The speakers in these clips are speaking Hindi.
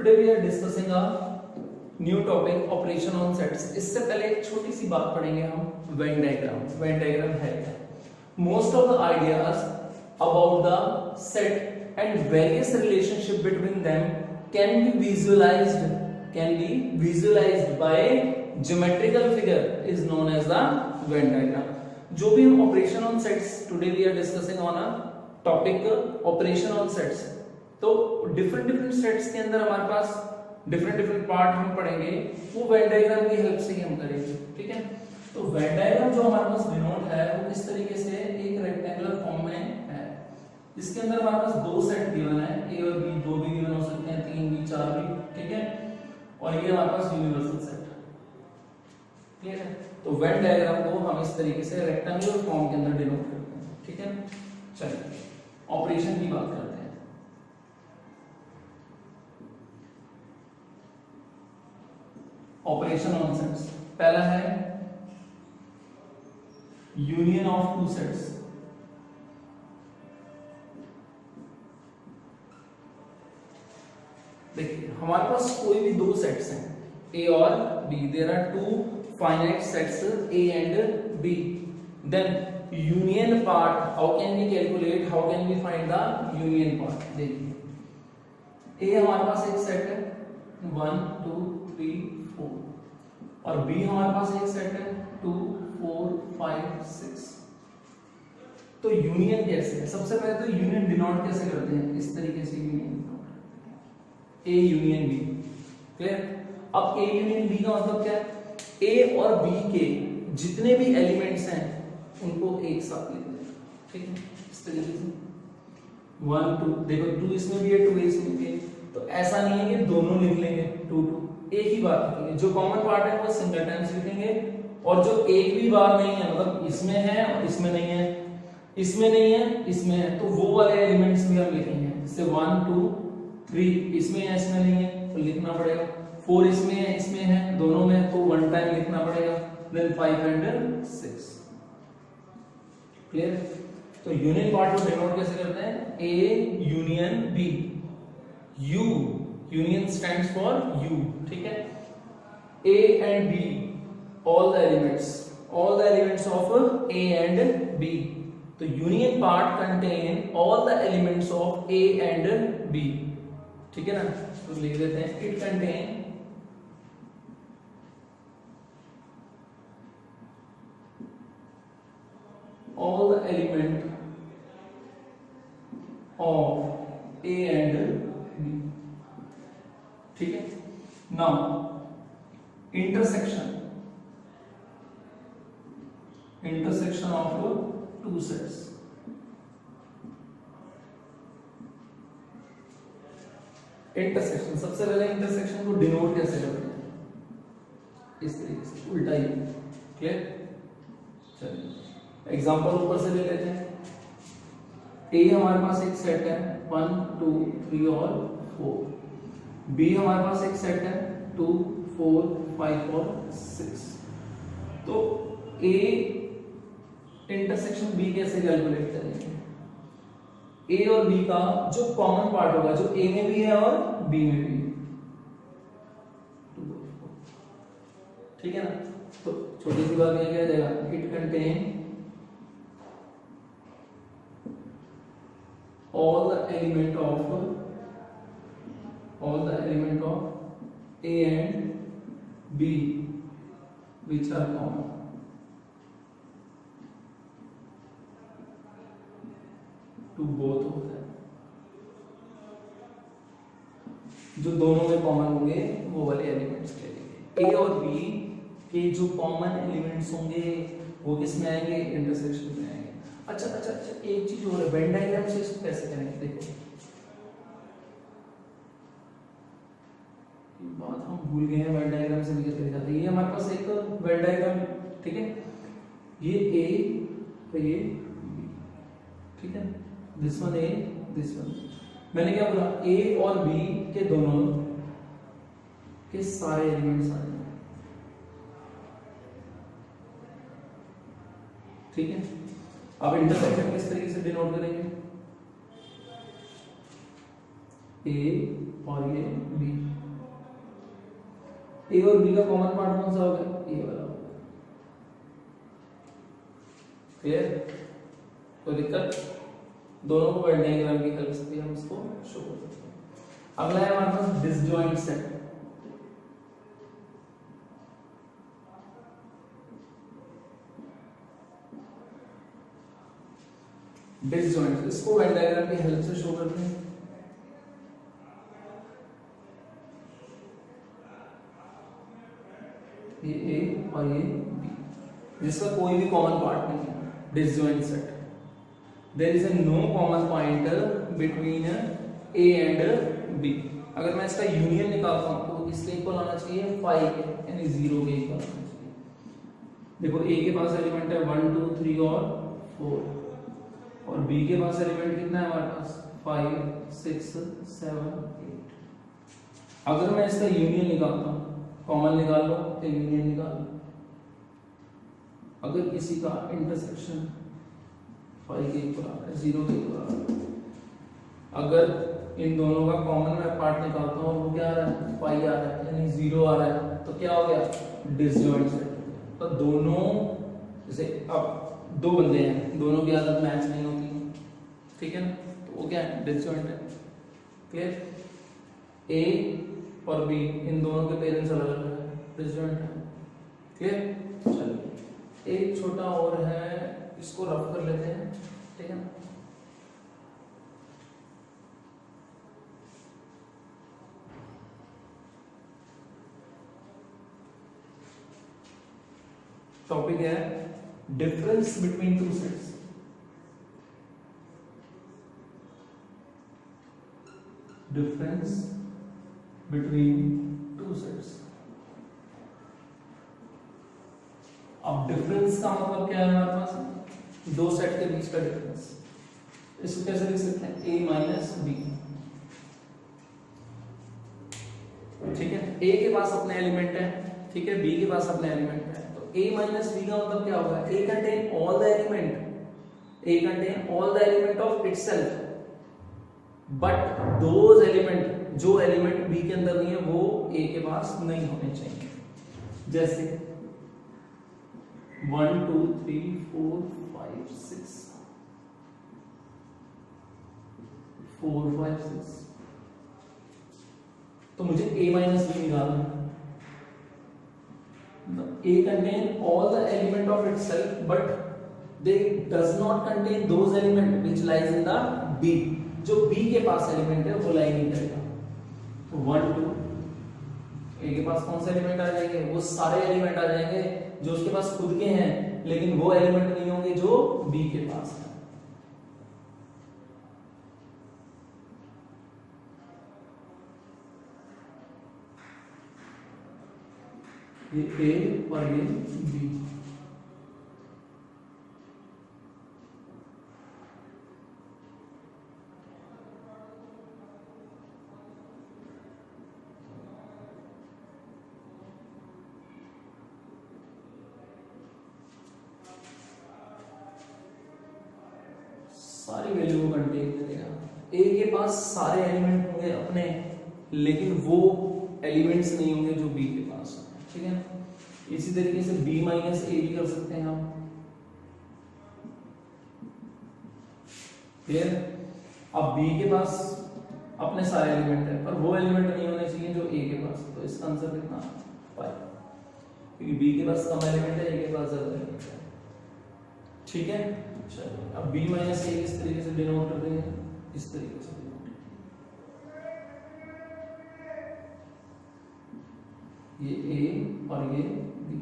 Today we are discussing a new topic operation on sets. इससे पहले एक छोटी सी बात पढ़ेंगे हम वेन डायग्राम। वेन डायग्राम है क्या? Most of the ideas about the set and various relationship between them can be visualised by geometrical figure is known as the Venn diagram. जो भी हम operation on sets, today we are discussing on a topic operation on sets. तो डिफरेंट सेट्स के अंदर हमारे पास डिफरेंट पार्ट हम पढ़ेंगे, वो वेन डायग्राम की हेल्प से ही हम करेंगे। ठीक है, तो वेन डायग्राम जो हमारे पास डिनोट है वो इस तरीके से एक रेक्टेंगुलर फॉर्म में है। इसके अंदर हमारे पास दो सेट गिवन है, ए और बी, दो भी गिवन हो सकते हैं, तीन भी, चार भी। ठीक है, और ये हमारे पास यूनिवर्सल सेट। क्लियर है? तो वेन डायग्राम को हम इस तरीके से रेक्टेंगुलर फॉर्म के अंदर डिनोट करते हैं। ठीक है, चलिए ऑपरेशन की बात करते हैं। ऑपरेशन ऑन सेट्स, पहला है यूनियन ऑफ टू सेट्स। देखिए हमारे पास कोई भी दो सेट्स हैं, ए और B. There are two finite sets A and B. Then union part, how can we calculate, how can we find the union part? देखिए ए हमारे पास एक सेट है 1 2 3 4 और बी हमारे पास एक सेट है 2 4 5 6। तो यूनियन कैसे है? सबसे पहले तो यूनियन डिनोट कैसे करते हैं? इस तरीके से union A union B. Clear? अब ए यूनियन बी का मतलब क्या है? ए और बी के जितने भी एलिमेंट्स हैं उनको एक साथ लिख दें। ठीक है, इस तरीके से 1 2, देखो 2 इसमें भी है, 2 इसमें भी है। तो ऐसा नहीं है कि दोनों लिख लेंगे 2 2, एक ही बात लिखेंगे। जो कॉमन पार्ट है वो सिंगल टाइम्स लिखेंगे, और जो एक भी बार नहीं है, मतलब इसमें है और इसमें नहीं है, इसमें नहीं है, इसमें है, तो वो वाले एलिमेंट्स भी हम लिखेंगे। जैसे 1 2 3 इसमें है, इसमें नहीं है, तो लिखना पड़ेगा। 4 इसमें है, इसमें है, दोनों में, तो 1 टाइम लिखना पड़ेगा। Then 5 and 6। क्लियर? तो यूनियन पार्ट को डिनोट कैसे करते हैं? A union B. U, union stands for U. ठीक है, A and B, all the elements of A and B. तो union part contain all the elements of A and B. ठीक है ना? तो लिख देते हैं it contain all the element of A and B. ठीक है, now intersection of two sets। Intersection, सबसे पहले इंटरसेक्शन को डिनोट कैसे करते हैं? इस तरीके से, उल्टा ही। क्लियर? चलिए एग्जांपल ऊपर से ले लेते हैं। ए हमारे पास एक सेट है 1 2 3 और 4। बी हमारे पास एक सेट है 2 4 5 और 6। तो ए इंटरसेक्शन बी कैसे कैलकुलेट करेंगे? ए और बी का जो कॉमन पार्ट होगा, जो ए में भी है और बी में भी है, ठीक है ना? तो छोटी सी बात ये क्या जाएगा? It contain all the element of A and B which are common to both of them। जो दोनों में कॉमन होंगे वो वाले एलिमेंट्स ले लेंगे। ए और बी के जो कॉमन एलिमेंट्स होंगे वो किस में आएंगे? इंटरसेक्शन में आएंगे। अच्छा, एक चीज और है, वेन डायग्राम से इसको कैसे करेंगे? देखो बात हम भूल गए हैं, वेन डायग्राम से भी कैसे जाते हैं। ये हमारे पास एक वेन डायग्राम, ठीक है, ये ए और ये बी, ठीक है, this one A, this one. मैंने क्या बोला? ए और बी के दोनों के सारे एलिमेंट्स आ जाएंगे। ठीक है, अब इंटरसेक्शन किस तरीके से डिनोट करेंगे? ए और ये बी। ए और बी का कॉमन पार्ट कौन सा हो गया, ए वाला हो गया। क्लियर, कोई दिक्कत? दोनों को वेन डायग्राम की हेल्प से हम इसको शो कर सकते हैं। अगला है हमारे पास डिसजॉइंट सेट। डिसजॉइंट, इसको वेन डायग्राम की हेल्प से शो करते हैं। ये ए और ये बी, जिसका कोई भी कॉमन पार्ट नहीं है, disjoint set. There is a no common point between A and B. अगर मैं इसका यूनियन निकालता हूं तो इसके इक्वल आना चाहिए 5 के, यानी 0 के इक्वल आना चाहिए। देखो ए के पास एलिमेंट है 1 2 3 और 4, और बी के पास एलिमेंट कितना है हमारे पास 5 6 7 8। अगर मैं इसका यूनियन निकालता हूं, कॉमन निकाल लो तो यूनियन निकाल लो। अगर किसी का इंटरसेक्शन 5 के इक्वल आ रहा है, 0 के इक्वल आ रहा है, अगर इन दोनों का कॉमन मैं पार्ट निकालता हूँ, वो क्या आ रहा है 5 आ रहा है, यानी 0 आ रहा है, तो क्या हो गया डिसजॉइंट सेट। तो दोनों, जैसे अब दो बंदे हैं, दोनों की आदत मैच नहीं होती, ठीक है ना, तो वो क्या है डिसजॉइंट है। क्लियर, ए और बी इन दोनों के पेरेंट्स अलग अलग है, डिसजॉइंट है। क्लियर, चलिए एक छोटा और है, इसको रफ कर लेते हैं, ठीक है ना। टॉपिक है difference between two sets. Difference between two sets. अब डिफरेंस का मतलब क्या है हमारे पास, दो सेट के बीच का डिफरेंस। इसको कैसे लिख सकते हैं, a माइनस बी। ठीक है, a के पास अपने एलिमेंट है, ठीक है, b के पास अपने एलिमेंट है, तो a माइनस बी का मतलब क्या होगा, a contain all the element, a contain all the element of itself, but those element, जो एलिमेंट b के अंदर नहीं है वो a के पास नहीं होने चाहिए। जैसे 1 2 3 4 5 6 4 5 6, तो मुझे a माइनस बी निकालना है। A contain all the element of itself, but they does not contain those element which lies in the B. जो B के पास एलिमेंट है वो लाई नहीं करेगा। तो 1 2 A के पास कौन से एलिमेंट आ जाएंगे, वो सारे एलिमेंट आ जाएंगे जो उसके पास खुद के हैं, लेकिन वो एलिमेंट नहीं होंगे जो B के पास है। ये A और ये B। सारी वैल्यू को कंटेन करेगा। A के पास सारे एलिमेंट होंगे अपने, लेकिन वो एलिमेंट्स नहीं होंगे जो B के पास है, ठीक है। इसी तरीके से B माइनस ए भी कर सकते हैं हम। क्लियर, अब B के पास अपने सारे एलिमेंट है, पर वो एलिमेंट नहीं होने चाहिए जो A के पास, तो इसका आंसर कितना 5, क्योंकि B के पास कम एलिमेंट है, A के पास ज्यादा एलिमेंट है, ठीक है। चलो अब B माइनस ए किस तरीके से डिनोट कर देंगे, इस तरीके से ये A और ये B।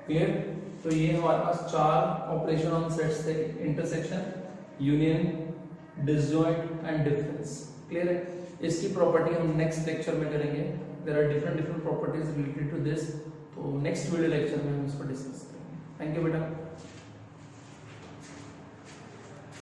क्लियर, तो ये हमारे पास 4 ऑपरेशन ऑन सेट्स थे, intersection, union, disjoint and difference. Clear है, इसकी प्रॉपर्टी हम नेक्स्ट लेक्चर में करेंगे। There are different properties related to this, तो नेक्स्ट वीडियो लेक्चर में हम इसको डिस्कस करेंगे। थैंक यू बेटा।